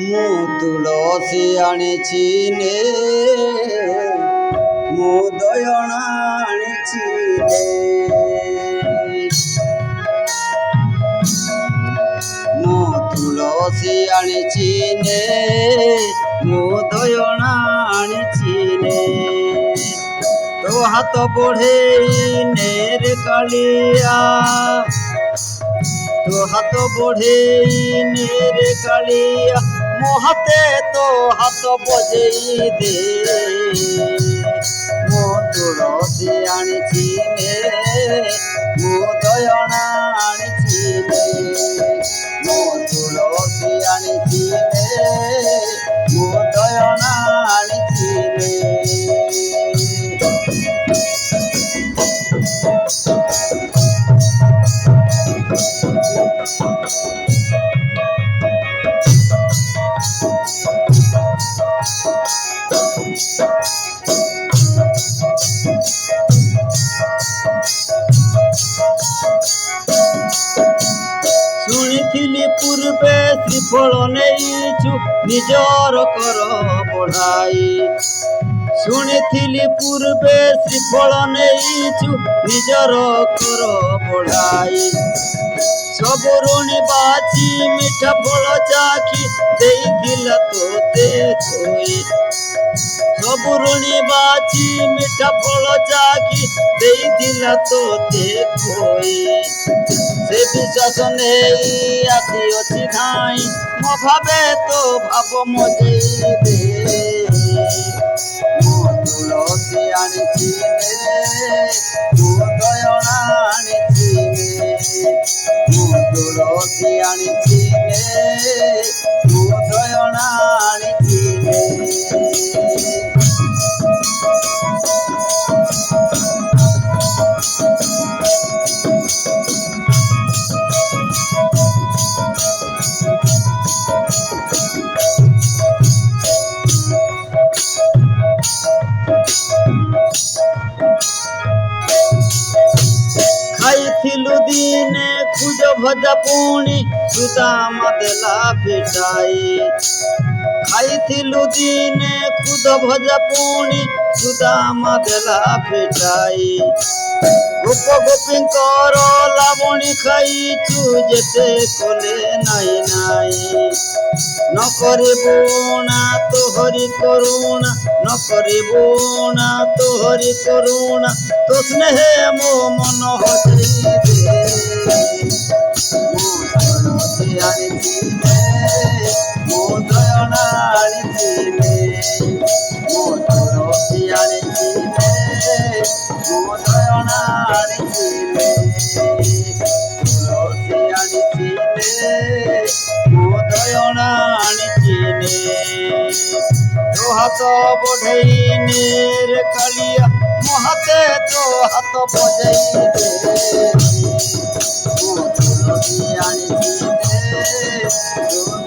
ମୁଁ ତୁଳସୀ ଆଣିଛି ନେ ମୁଁ ଦୟଣା ଆଣିଛି ନେ ମୁଁ ତୁଳସୀ ଆଣିଛି ନେ ମୁଁ ଦୟଣା ଆଣିଛି ନେ ତୋ ହାତ ବଢ଼େଇ ନେ ରେ କାଳିଆ तो हाथ बढ़े मेरे कालिया मो हाथे तो हाथ बजे दे मो तुलसी आनिछि ने मो दयना आनिछि ने मो तुलसी आनिछि ने मो दयना आनिछि ने शुणिथिली पूर्वे श्रीफल नेइछु निजर कर बढ़ाई शुणिथिली पूर्वे श्रीफल नेइछु निजर कर बढ़ाई सब ऋणी बाची मीठा फल चाखी देइथिला तोते खोई सब ऋणी बाची मीठा फल चाखी देइथिला तोते खोई से विश्वास नहीं आसी अच्छी धाई मो भावे तो भाव मजे दे मो तुलसी आनिछि ने मो दयना आनिछि ने मो तुलसी आनिछि ने मो दयना आनिछि ने खाइथिलु दिने खुज भजा पुणी सुदाम देला पिटाई खाइथिलु दिने खुद भजा पुणी सुदाम देला पिटाई गोप गोपींकर लावणी खाइछु जेते कोले नाई नाई न करिबो ना तोहरी करुणा न करिबो ना तोहरी करुणा तो स्नेह मो मन हजरी दे मो तुलसी आनिछि ने मो दयना आनिछि ने मो तुलसी आनिछि ने मो दयना आनिछि ने तुलसी आनिछि ने मो दयना आनिछि ने तो हाथ बढ़ई नेर कालिया मो हाथे तो हाथ बजई दे मो तुलसी आनिछि ने